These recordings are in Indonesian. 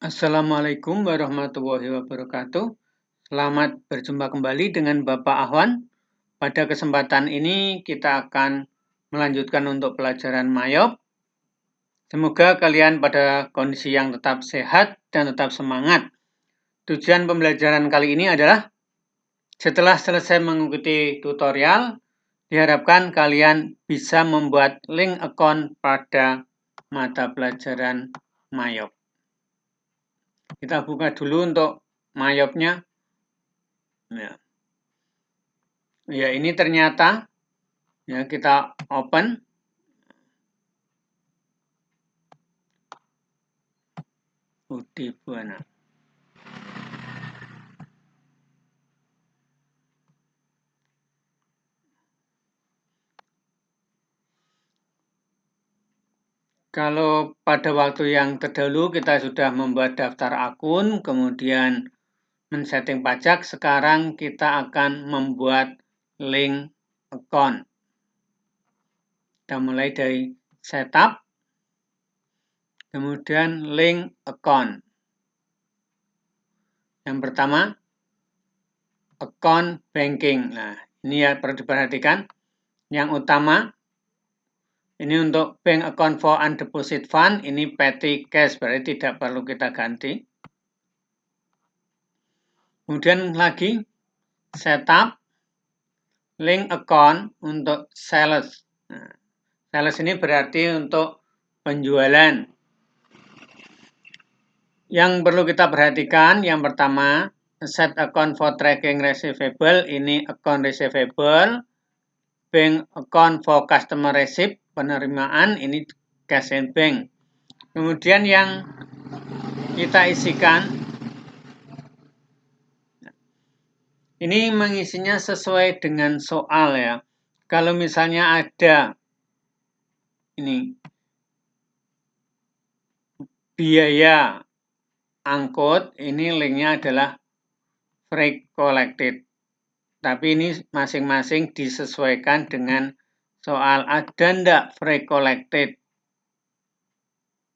Assalamualaikum warahmatullahi wabarakatuh. Selamat berjumpa kembali dengan Bapak Ahwan. Pada kesempatan ini kita akan melanjutkan untuk pelajaran mayop. Semoga kalian pada kondisi yang tetap sehat dan tetap semangat. Tujuan pembelajaran kali ini adalah setelah selesai mengikuti tutorial, diharapkan kalian bisa membuat link account pada mata pelajaran mayop. Kita buka dulu untuk mayopnya. Ya, ini ternyata ya kita open. Buana. Kalau pada waktu yang terdahulu kita sudah membuat daftar akun, kemudian men-setting pajak, sekarang kita akan membuat link account. Kita mulai dari setup, kemudian link account. Yang pertama, account banking. Nah, ini ya perlu diperhatikan. Yang utama, ini untuk bank account for undeposit fund, ini petty cash, berarti tidak perlu kita ganti. Kemudian lagi, setup link account untuk sales. Nah, sales ini berarti untuk penjualan. Yang perlu kita perhatikan, yang pertama, set account for tracking receivable, ini account receivable. Bank account for customer receipt, penerimaan, ini cash and bank. Kemudian yang kita isikan, ini mengisinya sesuai dengan soal ya. Kalau misalnya ada ini biaya angkut, ini linknya adalah freight collected. Tapi ini masing-masing disesuaikan dengan soal. Ada enggak freight collected?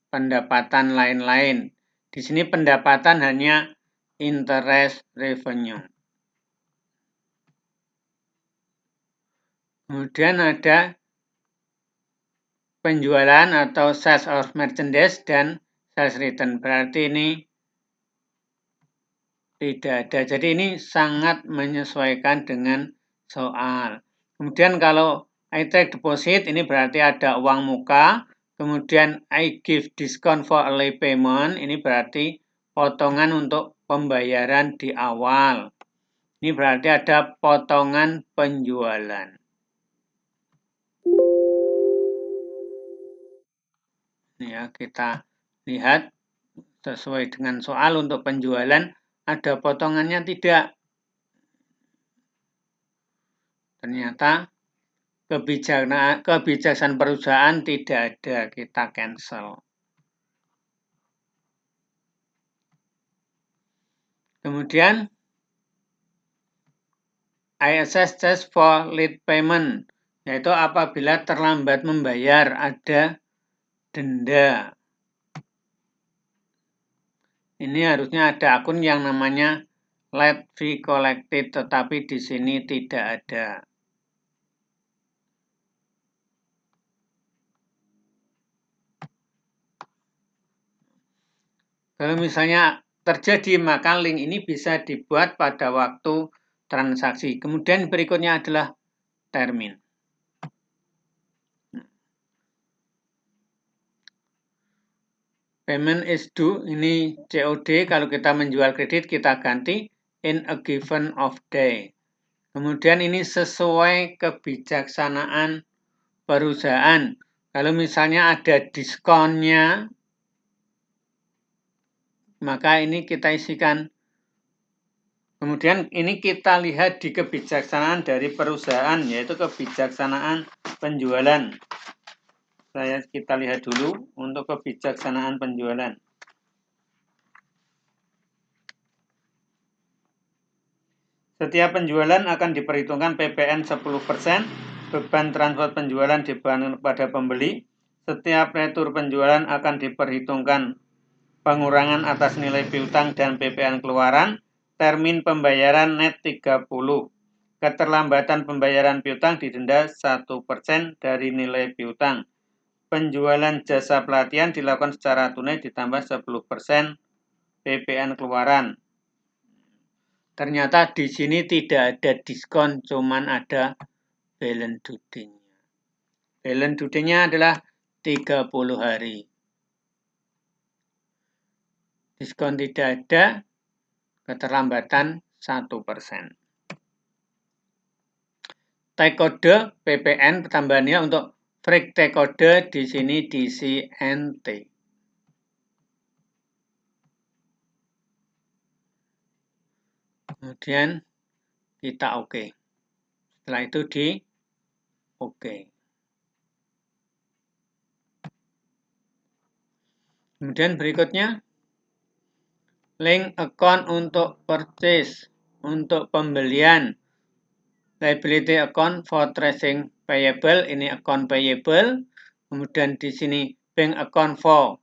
Pendapatan lain-lain. Di sini pendapatan hanya interest revenue. Kemudian ada penjualan atau sales of merchandise dan sales return. Berarti ini tidak ada. Jadi ini sangat menyesuaikan dengan soal. Kemudian kalau I take deposit, ini berarti ada uang muka. Kemudian I give discount for early payment, ini berarti potongan untuk pembayaran di awal. Ini berarti ada potongan penjualan. Ini ya, kita lihat sesuai dengan soal untuk penjualan, ada potongannya tidak. Ternyata kebijaksanaan perusahaan tidak ada, kita cancel. Kemudian I assess test for late payment, yaitu apabila terlambat membayar ada denda. Ini harusnya ada akun yang namanya late fee collected, tetapi di sini tidak ada. Kalau misalnya terjadi, maka link ini bisa dibuat pada waktu transaksi. Kemudian berikutnya adalah termin. Payment is due, ini COD. Kalau kita menjual kredit, kita ganti in a given of day. Kemudian ini sesuai kebijaksanaan perusahaan. Kalau misalnya ada diskonnya, maka ini kita isikan. Kemudian ini kita lihat di kebijaksanaan dari perusahaan, yaitu kebijaksanaan penjualan. Kita lihat dulu untuk kebijaksanaan penjualan. Setiap penjualan akan diperhitungkan PPN 10%, beban transport penjualan dibebankan pada pembeli. Setiap retur penjualan akan diperhitungkan pengurangan atas nilai piutang dan PPN keluaran, termin pembayaran net 30. Keterlambatan pembayaran piutang didenda 1% dari nilai piutang. Penjualan jasa pelatihan dilakukan secara tunai ditambah 10% PPN keluaran. Ternyata di sini tidak ada diskon, cuman ada balance due date-nya. Balance due date-nya adalah 30 hari. Diskon tidak ada, keterlambatan 1%. Tag kode PPN tambahannya untuk freq tag kode di sini diisi NT. Kemudian kita oke. Setelah itu di oke. Kemudian berikutnya link account untuk purchase, untuk pembelian. Liability account for tracing payable, ini account payable. Kemudian di sini bank account for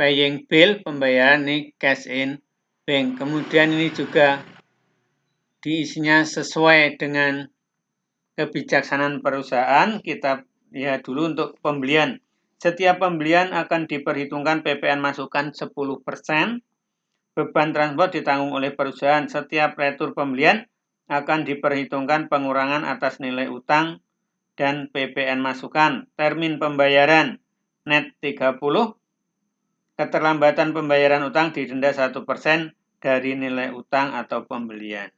paying bill, pembayaran, ini cash in bank. Kemudian ini juga diisinya sesuai dengan kebijaksanaan perusahaan. Kita lihat dulu untuk pembelian. Setiap pembelian akan diperhitungkan PPN masukan 10%. Beban transport ditanggung oleh perusahaan. Setiap retur pembelian akan diperhitungkan pengurangan atas nilai utang dan PPN masukan. Termin pembayaran net 30. Keterlambatan pembayaran utang didenda 1% dari nilai utang atau pembelian.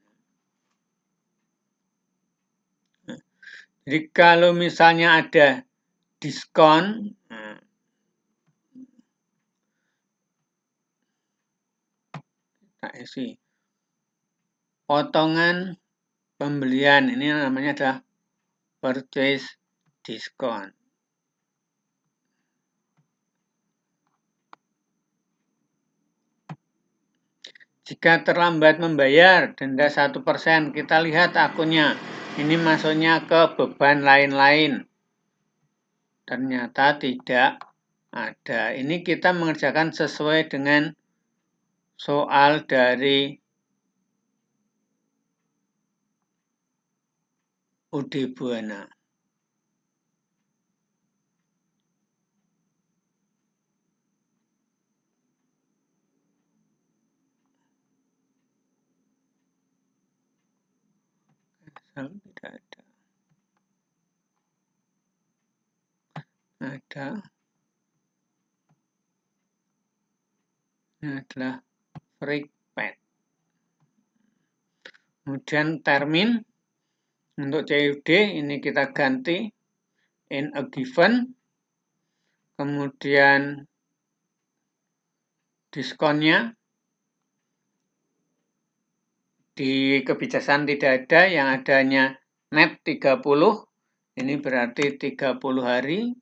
Jadi kalau misalnya ada diskon, kita isi potongan pembelian, ini namanya adalah purchase discount. Jika terlambat membayar, denda 1%. Kita lihat akunnya. Ini masuknya ke beban lain-lain. Ternyata tidak ada. Ini kita mengerjakan sesuai dengan soal dari UD Buana. Tidak ada. Ada. Ini adalah freq pad. Kemudian termin untuk CUD ini kita ganti in a given. Kemudian diskonnya di kebijaksanaan tidak ada, yang adanya net 30. Ini berarti 30 hari.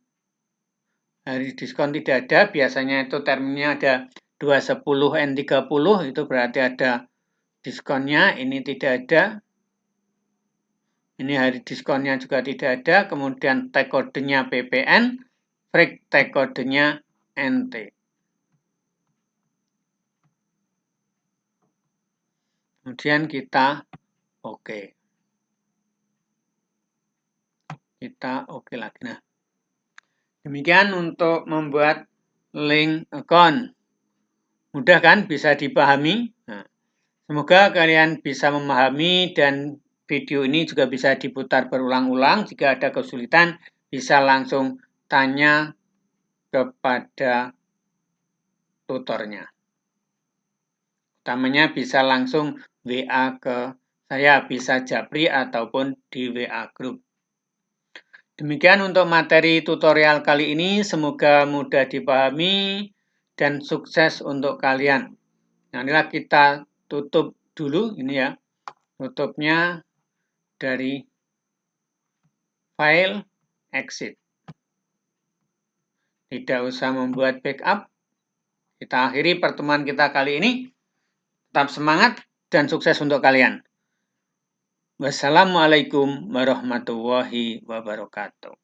Hari diskon tidak ada, biasanya itu terminnya ada 210 N30, itu berarti ada diskonnya, ini tidak ada. Ini hari diskonnya juga tidak ada, kemudian tag kodenya PPN, freq tag kodenya NT. Kemudian kita oke. Kita oke lagi. Nah, demikian untuk membuat link account. Mudah kan? Bisa dipahami? Nah, semoga kalian bisa memahami dan video ini juga bisa diputar berulang-ulang. Jika ada kesulitan, bisa langsung tanya kepada tutornya. Utamanya bisa langsung WA ke saya, bisa Japri ataupun di WA Group. Demikian untuk materi tutorial kali ini, semoga mudah dipahami dan sukses untuk kalian. Nah, inilah kita tutup dulu, ini ya, tutupnya dari file exit. Tidak usah membuat backup. Kita akhiri pertemuan kita kali ini. Tetap semangat dan sukses untuk kalian. Wassalamualaikum warahmatullahi wabarakatuh.